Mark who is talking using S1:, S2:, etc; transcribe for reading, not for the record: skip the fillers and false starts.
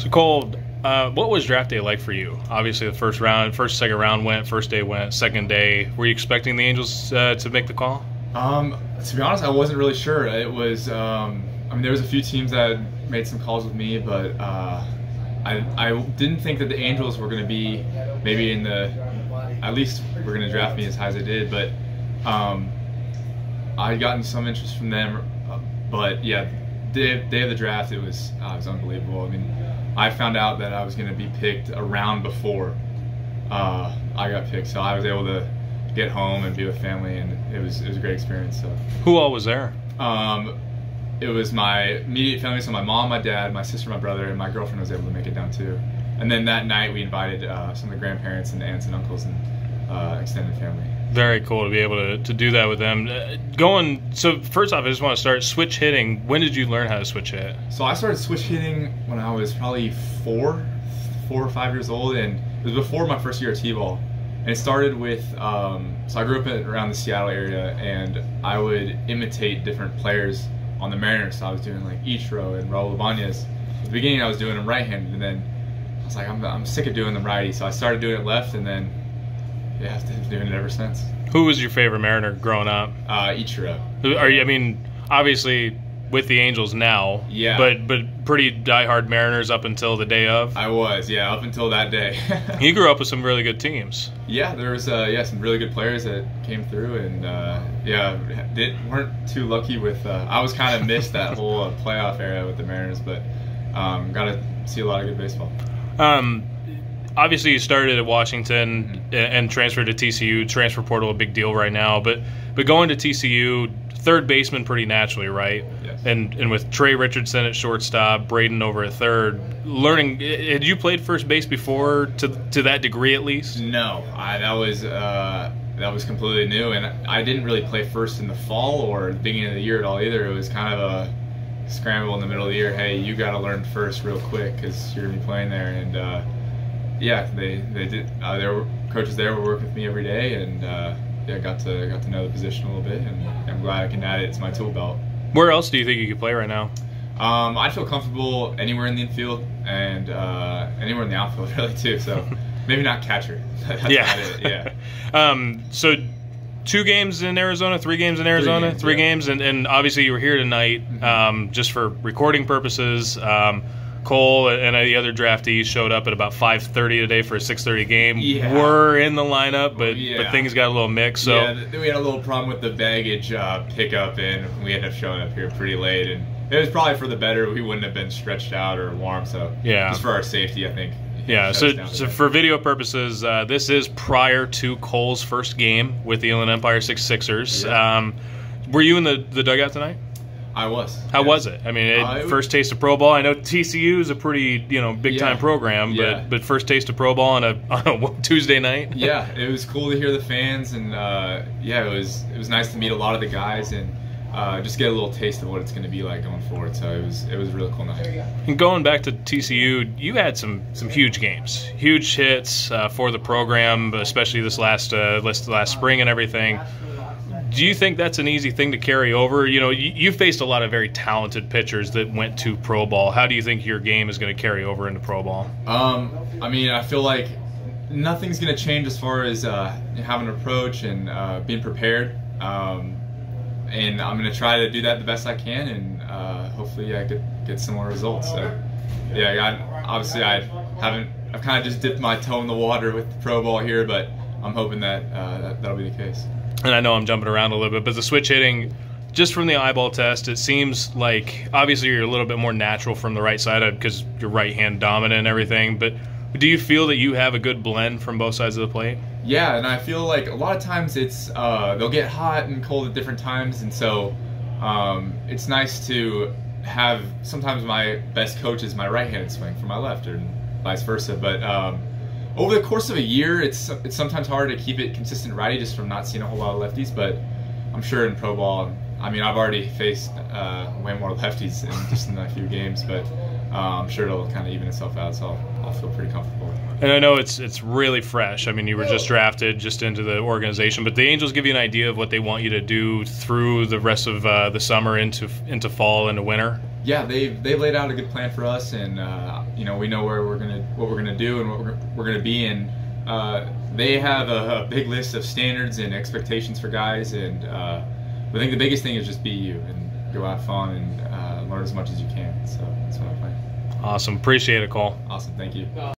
S1: So Cole, what was draft day like for you? Obviously, the second round went, first day went, second day. Were you expecting the Angels to make the call?
S2: To be honest, I wasn't really sure. It was, there was a few teams that made some calls with me, but I didn't think that the Angels were going to be maybe in at least were going to draft me as high as they did. But I had gotten some interest from them. But yeah, day of the draft, it was unbelievable. I mean, I found out that I was going to be picked a round before I got picked, so I was able to get home and be with family, and it was a great experience. So,
S1: who all was there?
S2: It was my immediate family, so my mom, my dad, my sister, my brother, and my girlfriend was able to make it down too. And then that night we invited some of the grandparents and aunts and uncles and extended family.
S1: Very cool to be able to do that with them. So first off, I just want to start switch hitting. When did you learn how to switch hit?
S2: So I started switch hitting when I was probably 4 or 5 years old, and it was before my first year at T-ball. And it started with, so I grew up around the Seattle area, and I would imitate different players on the Mariners. So I was doing like Ichiro and Raul Ibanez. At the beginning I was doing them right-handed, and then I was like, I'm sick of doing them righty. So I started doing it left, and then yeah, I've been doing it ever since.
S1: Who was your favorite Mariner growing up?
S2: Ichiro.
S1: Obviously with the Angels now.
S2: Yeah.
S1: But pretty diehard Mariners up until the day of.
S2: I was, yeah, up until that day.
S1: You grew up with some really good teams.
S2: Yeah, there was some really good players that came through, and weren't too lucky with. I was kind of missed that whole playoff era with the Mariners, but got to see a lot of good baseball.
S1: Obviously, you started at Washington and transferred to TCU. Transfer portal, a big deal right now. But going to TCU, third baseman pretty naturally, right?
S2: Yes.
S1: And with Trey Richardson at shortstop, Braden over at third, learning. Had you played first base before to that degree at least?
S2: No, that was completely new, and I didn't really play first in the fall or the beginning of the year at all either. It was kind of a scramble in the middle of the year. Hey, you got to learn first real quick because you're gonna be playing there, and yeah, they did. There were coaches there were working with me every day, and got to know the position a little bit, and I'm glad I can add it to my tool belt.
S1: Where else do you think you could play right now?
S2: I feel comfortable anywhere in the infield and anywhere in the outfield really too. So maybe not catcher. That's
S1: yeah.
S2: About it. Yeah.
S1: So 2 games in Arizona, 3 games in Arizona, 3 games, and obviously you were here tonight just for recording purposes. Cole and the other draftees showed up at about 5:30 today for a 6:30 game.
S2: Yeah.
S1: We're in the lineup, but things got a little mixed. So
S2: yeah, we had a little problem with the baggage pickup, and we ended up showing up here pretty late. And it was probably for the better. We wouldn't have been stretched out or warm. So
S1: yeah,
S2: just for our safety, I think.
S1: Yeah. So for video purposes, this is prior to Cole's first game with the Inland Empire 66ers.
S2: Yeah.
S1: Were you in the dugout tonight?
S2: I was.
S1: How was it? I mean, first taste of pro ball. I know TCU is a pretty big time program, but first taste of pro ball on a Tuesday night.
S2: Yeah, it was cool to hear the fans, and it was nice to meet a lot of the guys and just get a little taste of what it's going to be like going forward. So it was a really cool night.
S1: And going back to TCU, you had some huge games, huge hits for the program, especially this last spring and everything. Do you think that's an easy thing to carry over? You faced a lot of very talented pitchers that went to pro ball. How do you think your game is going to carry over into pro ball?
S2: I feel like nothing's going to change as far as having an approach and being prepared. And I'm going to try to do that the best I can, and hopefully get similar results. So, I've kind of just dipped my toe in the water with the pro ball here, but I'm hoping that'll be the case.
S1: And I know I'm jumping around a little bit, but the switch hitting, just from the eyeball test, it seems like obviously you're a little bit more natural from the right side because you're right-hand dominant and everything, but do you feel that you have a good blend from both sides of the plate?
S2: Yeah, and I feel like a lot of times it's they'll get hot and cold at different times, and so it's nice to have sometimes my best coach is my right-handed swing from my left, or vice versa, but over the course of a year, it's sometimes hard to keep it consistent righty just from not seeing a whole lot of lefties, but I'm sure in pro ball, I've already faced way more lefties in a few games, but I'm sure it'll kind of even itself out, so I'll feel pretty comfortable.
S1: And I know it's really fresh. You were just drafted just into the organization, but the Angels give you an idea of what they want you to do through the rest of the summer into fall into winter?
S2: yeah, they've laid out a good plan for us, and you know, we know what we're gonna do and what we're gonna be in. They have a big list of standards and expectations for guys, and I think the biggest thing is just be you and go have fun and learn as much as you can. So that's what I plan.
S1: Awesome. Appreciate it, Cole.
S2: Awesome. Thank you.